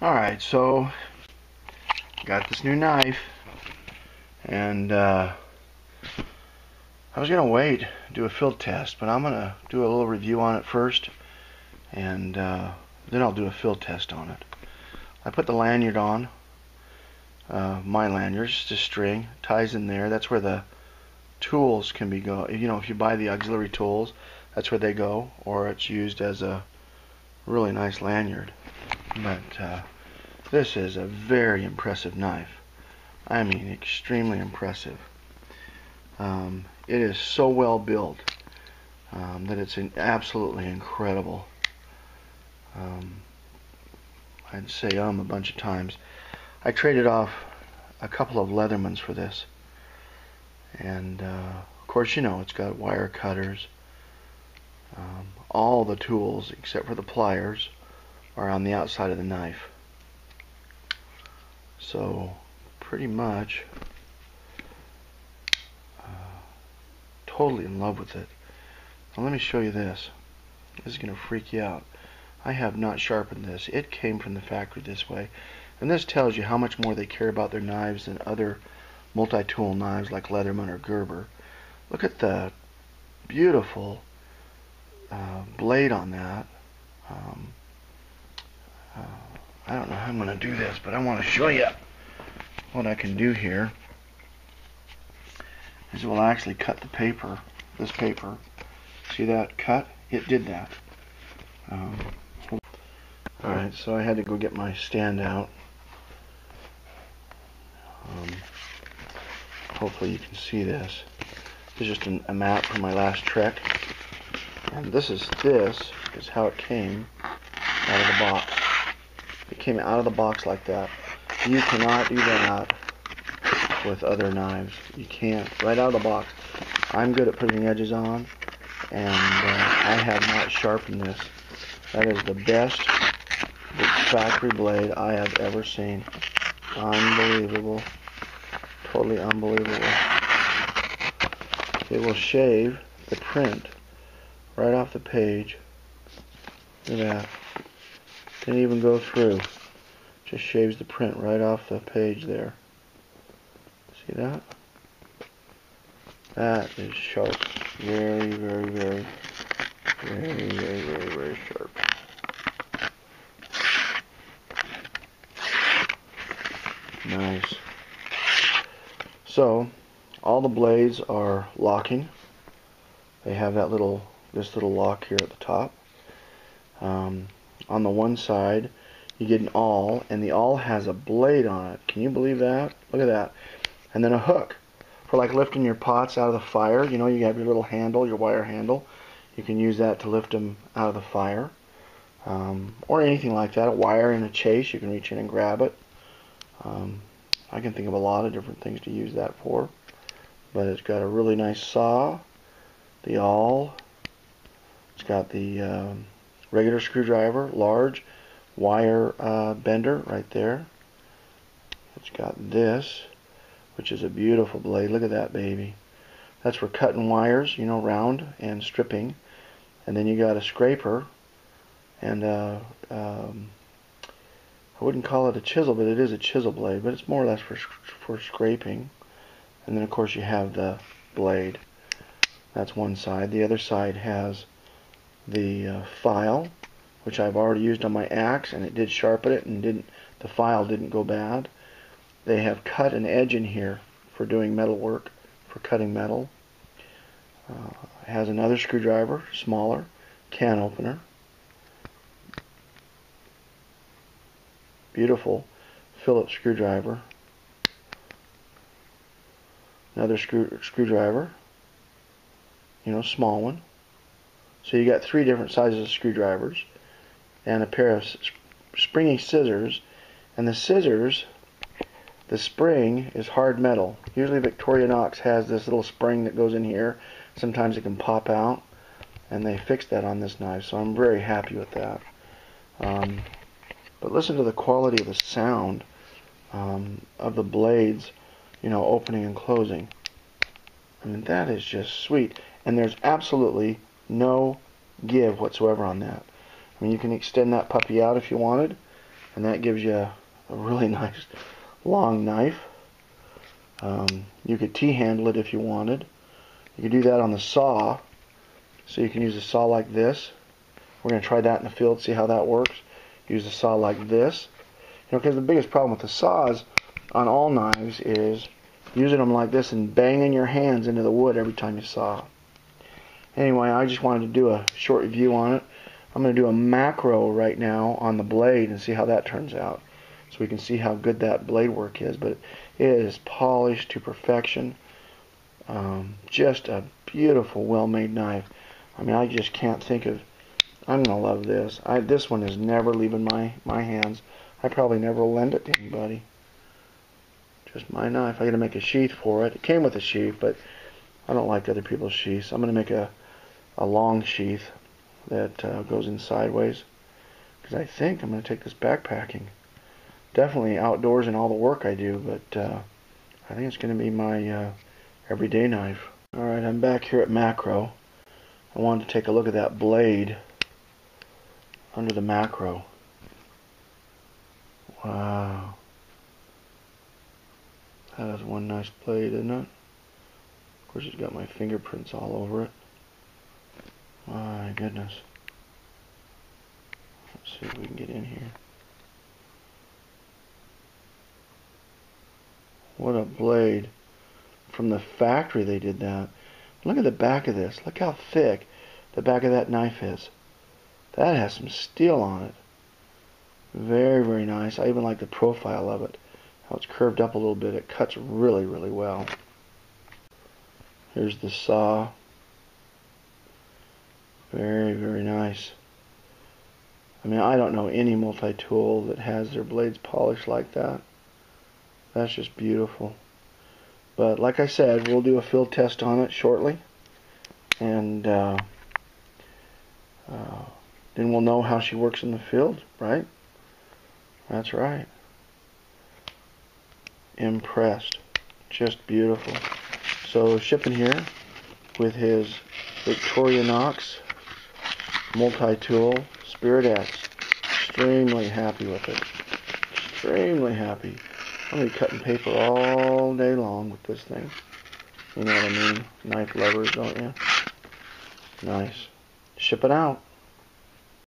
Alright, so got this new knife, and I was going to wait, do a field test, but I'm going to do a little review on it first, and then I'll do a field test on it. I put the lanyard on, my lanyard, just a string, ties in there. That's where the tools can be go. You know, if you buy the auxiliary tools, that's where they go, or it's used as a really nice lanyard. But this is a very impressive knife. I mean, extremely impressive. It is so well built that it's absolutely incredible. I'd say a bunch of times. I traded off a couple of Leathermans for this, and of course, you know, it's got wire cutters. All the tools except for the pliers are on the outside of the knife. So pretty much totally in love with it. Now let me show you this. This is going to freak you out. I have not sharpened this. It came from the factory this way. And this tells you how much more they care about their knives than other multi-tool knives like Leatherman or Gerber. Look at the beautiful blade on that. I don't know how I'm going to do this, but I want to show you what I can do here. Is it will actually cut the paper, this paper. See that cut? It did that. Alright, so I had to go get my stand out. Hopefully you can see this. This is just a map from my last trek. And this is how it came out of the box. It came out of the box like that. You cannot do that with other knives. You can't. Right out of the box. I'm good at putting edges on, and I have not sharpened this. That is the best factory blade I have ever seen. Unbelievable. Totally unbelievable. It will shave the print right off the page. Look at that. Didn't even go through. Just shaves the print right off the page there. See that? That is sharp. Very, very, very, very, very, very, very sharp. Nice. So, all the blades are locking. They have that this little lock here at the top. On the one side, you get an awl, and the awl has a blade on it. Can you believe that? Look at that. And then a hook for like lifting your pots out of the fire. You know, you have your little handle, your wire handle. You can use that to lift them out of the fire, or anything like that. A wire in a chase, you can reach in and grab it. I can think of a lot of different things to use that for. But it's got a really nice saw, the awl. It's got the regular screwdriver, large wire bender right there. It's got this, which is a beautiful blade. Look at that baby. That's for cutting wires, you know, round and stripping. And then you got a scraper, and I wouldn't call it a chisel, but it is a chisel blade, but it's more or less for scraping. And then of course you have the blade. That's one side. The other side has the file, which I've already used on my axe, and it did sharpen it, and the file didn't go bad. They have cut an edge in here for doing metal work, for cutting metal. It has another screwdriver, smaller, can opener. Beautiful Phillips screwdriver. Another screwdriver, you know, small one. So you got 3 different sizes of screwdrivers, and a pair of springy scissors. And the scissors, the spring is hard metal. Usually Victorinox has this little spring that goes in here. Sometimes it can pop out, and they fixed that on this knife, so I'm very happy with that. But listen to the quality of the sound of the blades, you know, opening and closing. I mean, that is just sweet. And there's absolutely no give whatsoever on that. I mean, you can extend that puppy out if you wanted, and that gives you a really nice long knife. You could T-handle it if you wanted. You could do that on the saw, so you can use a saw like this. We're going to try that in the field, see how that works. Use a saw like this. You know, because the biggest problem with the saws on all knives is using them like this and banging your hands into the wood every time you saw. Anyway, I just wanted to do a short review on it. I'm going to do a macro right now on the blade and see how that turns out, so we can see how good that blade work is. But it is polished to perfection. Just a beautiful, well-made knife. I mean, I just can't think of... I'm going to love this. This one is never leaving my hands. I probably never will lend it to anybody. Just my knife. I got to make a sheath for it. It came with a sheath, but I don't like other people's sheaths. I'm going to make a long sheath that goes in sideways, because I think I'm going to take this backpacking. Definitely outdoors in all the work I do, but I think it's going to be my everyday knife. Alright, I'm back here at macro. I wanted to take a look at that blade under the macro. Wow. That is one nice blade, isn't it? Of course, it's got my fingerprints all over it. My goodness. Let's see if we can get in here. What a blade. From the factory they did that. Look at the back of this. Look how thick the back of that knife is. That has some steel on it. Very, very nice. I even like the profile of it. How it's curved up a little bit. It cuts really, really well. Here's the saw. Very, very nice. I mean, I don't know any multi-tool that has their blades polished like that. That's just beautiful. But like I said, we'll do a field test on it shortly. And then we'll know how she works in the field, right? That's right. Impressed. Just beautiful. So shipping here with his Victorinox multi-tool Spirit X. Extremely happy with it. Extremely happy. I'm going to be cutting paper all day long with this thing. You know what I mean? Knife lovers, don't you? Nice. Ship it out.